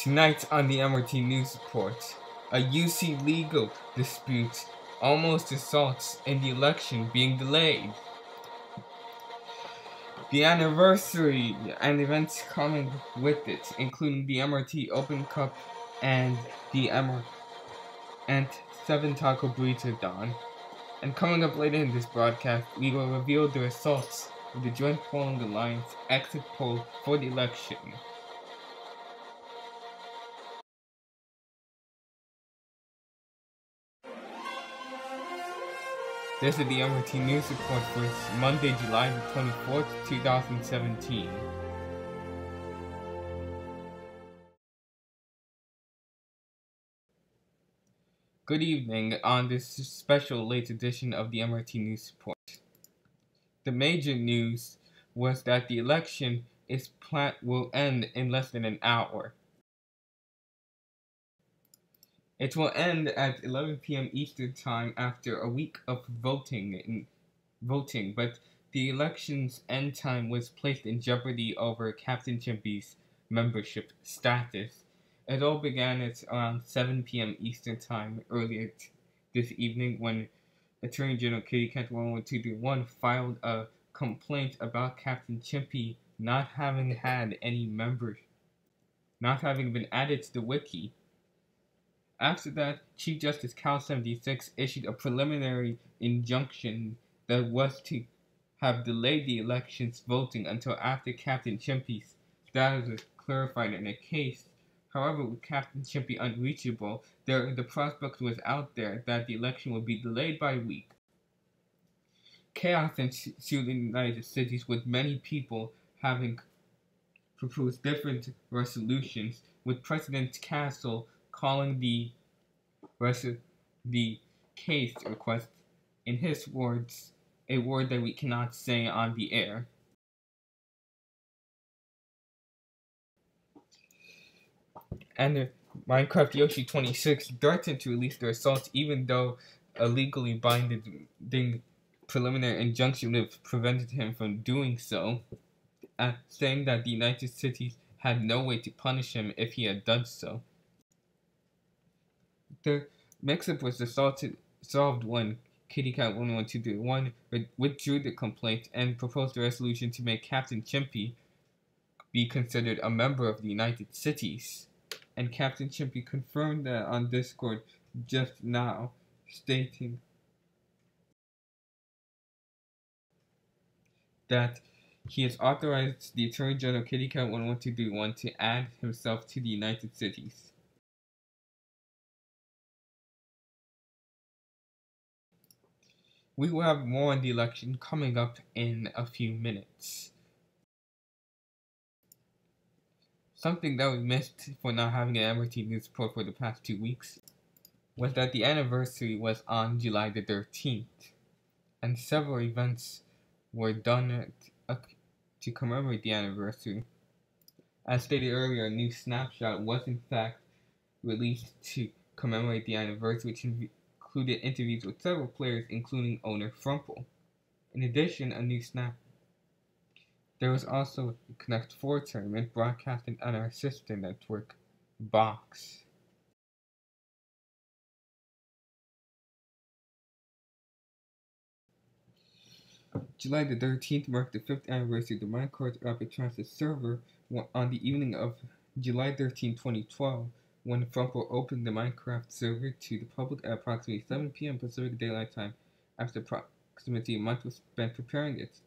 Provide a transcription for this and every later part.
Tonight on the MRT News Report, a UC legal dispute almost results in the election being delayed. The anniversary and events coming with it, including the MRT Open Cup and the and 7 Taco Burrito Dawn. And coming up later in this broadcast, we will reveal the results of the Joint Polling Alliance exit poll for the election. This is the MRT News Report for Monday, July the 24th, 2017. Good evening on this special late edition of the MRT News Report. The major news was that the election will end in less than an hour. It will end at 11 p.m. Eastern Time after a week of voting, but the election's end time was placed in jeopardy over Captain Chimpy's membership status. It all began at around 7 p.m. Eastern Time earlier this evening when Attorney General Kitty Cat 11231 filed a complaint about Captain Chimpy not having had any members, not having been added to the wiki. After that, Chief Justice Cal 76 issued a preliminary injunction that was to have delayed the election's voting until after Captain Chimpy's status was clarified in a case. However, with Captain Chimpy unreachable, the prospect was out there that the election would be delayed by a week. Chaos ensued in the United States, with many people having proposed different resolutions, with President Castle calling the case request, in his words, a word that we cannot say on the air. And Minecraft Yoshi 26 threatened to release the results even though a legally binding preliminary injunction would have prevented him from doing so, saying that the United States had no way to punish him if he had done so. The mix-up was solved when Kitty Cat 11231 withdrew the complaint and proposed a resolution to make Captain Chimpy be considered a member of the United Cities. And Captain Chimpy confirmed that on Discord just now, stating that he has authorized the Attorney General Kitty Cat 11231 to add himself to the United Cities. We will have more on the election coming up in a few minutes. Something that we missed for not having an MRT News Report for the past 2 weeks was that the anniversary was on July the 13th, and several events were done to commemorate the anniversary. As stated earlier, a new snapshot was in fact released to commemorate the anniversary, which included interviews with several players, including owner Frumple. In addition, there was also a Connect 4 tournament broadcasted on our sister network, Box. July the 13th marked the 5th anniversary of the Minecraft Rapid Transit server on the evening of July 13, 2012, when Frumple opened the Minecraft server to the public at approximately 7 p.m. Pacific Daylight Time, after approximately a month was spent preparing it.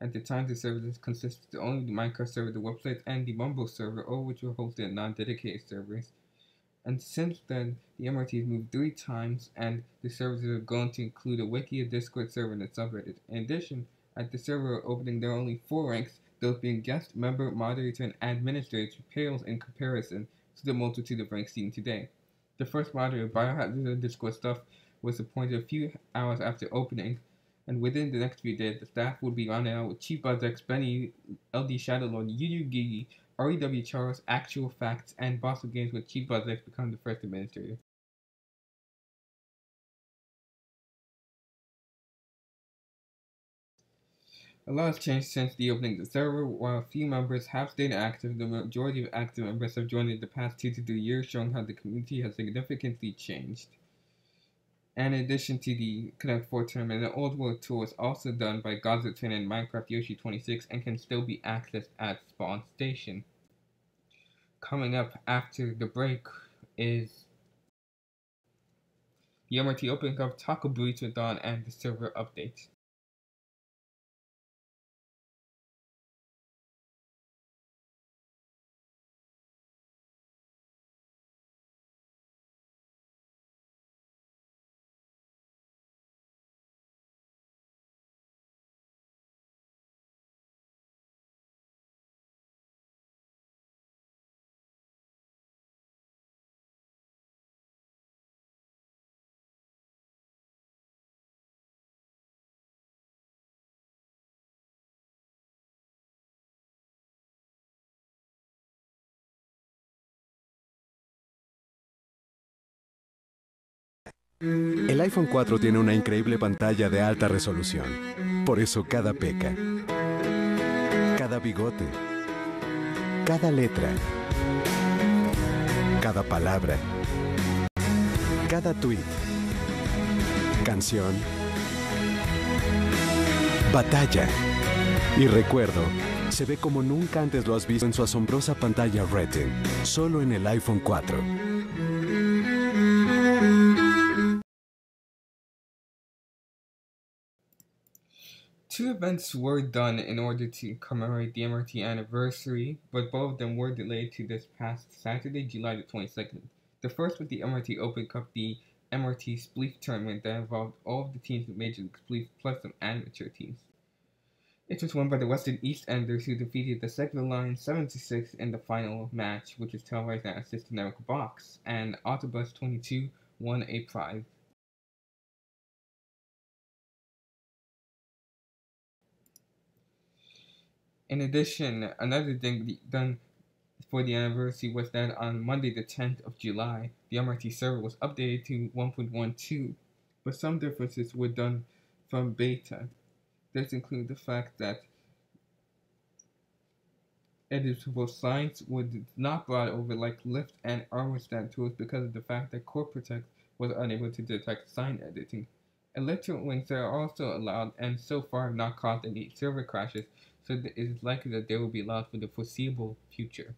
At the time, the services consisted only of the Minecraft server, the website, and the Mumble server, all which were hosted at non-dedicated servers. And since then, the MRT has moved 3 times, and the servers are going to include a wiki, a Discord server, and a subreddit. In addition, at the server opening, there are only 4 ranks, those being guest, member, moderator, and administrator, which pales in comparison to the multitude of ranks seen today. The first moderator, Biohazard Discord Stuff, was appointed a few hours after opening, and within the next few days, the staff would be rounded out with Chief BuzzX, Benny, LD Shadowlord, Yu Gigi, REW Charles, Actual Facts, and Boss of Games, with Chief BuzzX become the first administrator. A lot has changed since the opening of the server. While a few members have stayed active, the majority of active members have joined in the past 2 to 3 years, showing how the community has significantly changed. And in addition to the Connect 4 tournament, the Old World Tour is also done by Godzotin and Minecraft Yoshi 26 and can still be accessed at Spawn Station. Coming up after the break is the MRT Open Cup, Taco Burrito Dawn, and the server updates. El iPhone 4 tiene una increíble pantalla de alta resolución. Por eso cada peca, cada bigote, cada letra, cada palabra, cada tweet, canción, batalla y recuerdo se ve como nunca antes lo has visto en su asombrosa pantalla Retina, solo en el iPhone 4. Two events were done in order to commemorate the MRT anniversary, but both of them were delayed to this past Saturday, July the 22nd. The first was the MRT Open Cup, the MRT Spleef tournament that involved all of the teams with Major League Spleef plus some amateur teams. It was won by the Western East Enders, who defeated the Secular Lions 7-6 in the final match, which was televised at Assistant Network Box, and Autobus 22 won a prize. In addition, another thing done for the anniversary was that on Monday the 10th of July, the MRT server was updated to 1.12, but some differences were done from beta. This include the fact that editable signs were not brought over like lift and armor stand tools because of the fact that Core Protect was unable to detect sign editing. Electro links are also allowed and so far have not caused any server crashes, so it is likely that they will be allowed for the foreseeable future.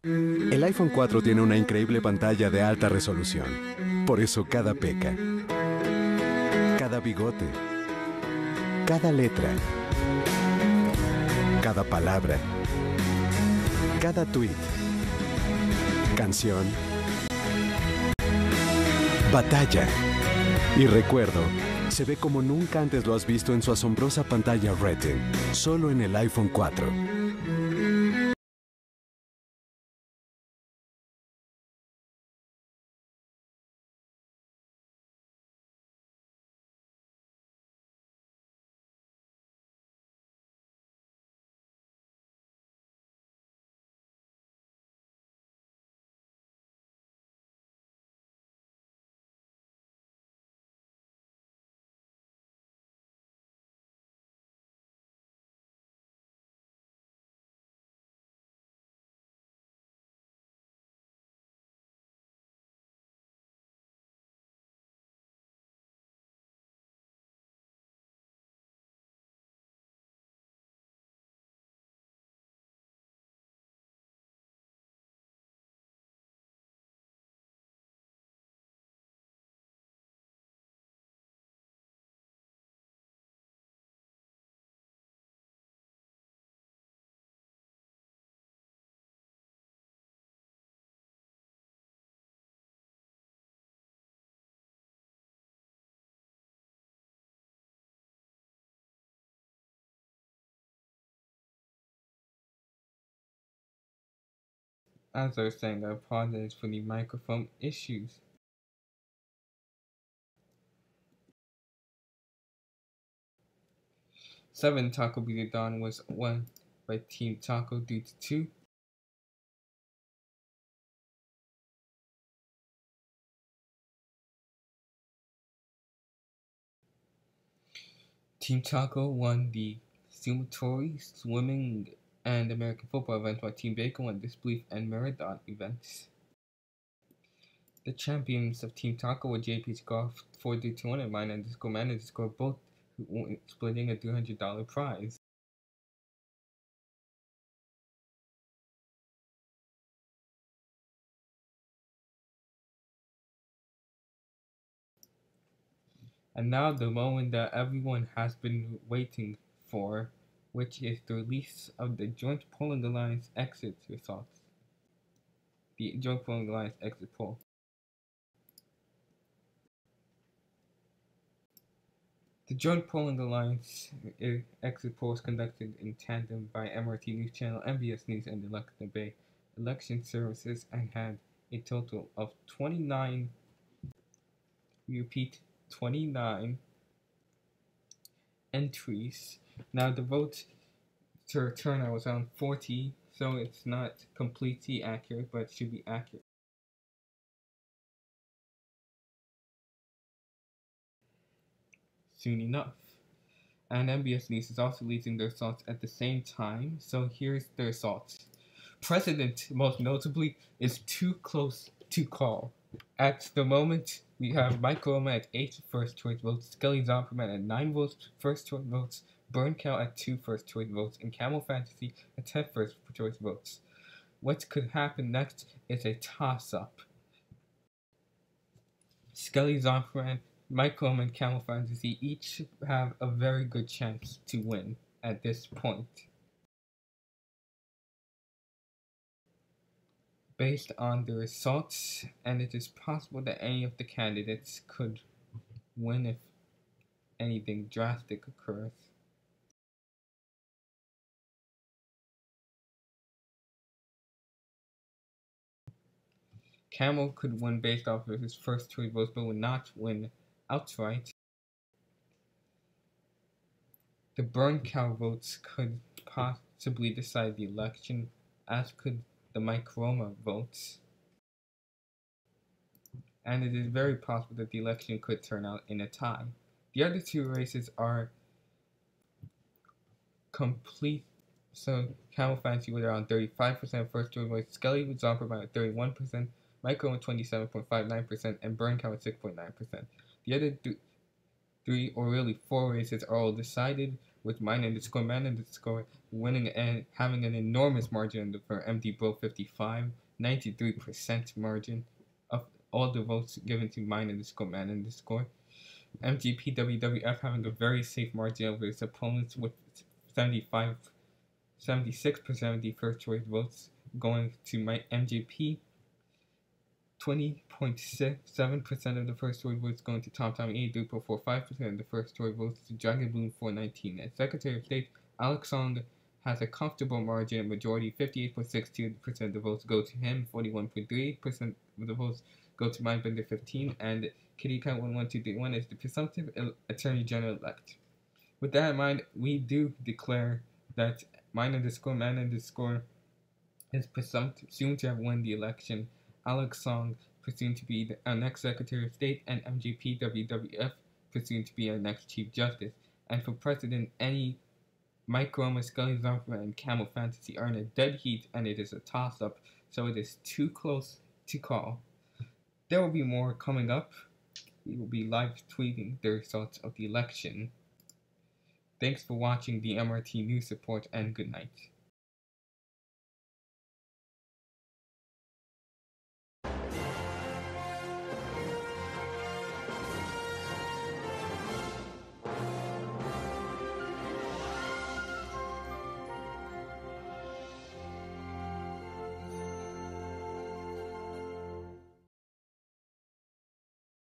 El iPhone 4 tiene una increíble pantalla de alta resolución. Por eso cada peca, cada bigote, cada letra, cada palabra, cada tweet, canción, batalla y recuerdo se ve como nunca antes lo has visto en su asombrosa pantalla Retina, solo en el iPhone 4. As I was saying, I apologize for the microphone issues. 7 Taco Bitathon was won by Team Taco due to 2. Team Taco won the sumotori, swimming, and American football events, while Team Bacon won disbelief and marathon events. The champions of Team Taco were JP's Golf 4-2-1 and mine underscore man underscore, both splitting a $300 prize. And now the moment that everyone has been waiting for, which is the release of the Joint Polling Alliance exit results. The Joint Polling Alliance exit poll. The Joint Polling Alliance exit poll was conducted in tandem by MRT News Channel, MBS News, and the Bay Election Services, and had a total of 29 entries. Now the vote turnout was around 40, so it's not completely accurate, but it should be accurate. Soon enough. And MBS News is also releasing their results at the same time, so here's their results. President, most notably, is too close to call. At the moment, we have Mike Roma at 8 first choice votes, Skelly Zomperman at 9 votes, first choice votes, Burn Cow at 2 first choice votes, and Camel Fantasy at 10 first choice votes. What could happen next is a toss-up. Skelly Zomperman, Mike Roma, and Camel Fantasy each have a very good chance to win at this point. Based on the results, and it is possible that any of the candidates could win if anything drastic occurs. Camel could win based off of his first 2 votes, but would not win outright. The Burn Cow votes could possibly decide the election, as could the Mike Roma votes. And it is very possible that the election could turn out in a tie. The other 2 races are complete. So Camel Fantasy with around 35% first choice votes, Skelly with Zomper by 31%, Micro with 27.59%, and Burn Cow with 6.9%. The other 3, or really 4 races are all decided, with mine underscore man underscore winning and having an enormous margin for MD Bro 55, 93% margin of all the votes given to mine underscore man underscore. MGP WWF having a very safe margin over its opponents with 76% of the first choice votes going to my MJP. 20.7% of the first choice votes going to Tom 83.45% of the first choice votes to Dragon Bloom 419. As Secretary of State, Alex Song has a comfortable margin of majority. 58.62% of the votes go to him, 41.38% of the votes go to Mindbender 15, and Kitty Cat 11231 is the presumptive Attorney General elect. With that in mind, we do declare that mine underscore man underscore is presumed to have won the election. Alex Song presumed to be our next Secretary of State, and MJP WWF presumed to be our next Chief Justice. And for President, any Mike Roma, Skelly Zomper, and Camel Fantasy are in a dead heat, and it is a toss-up, so it is too close to call. There will be more coming up. We will be live tweeting the results of the election. Thanks for watching the MRT News Report, and good night.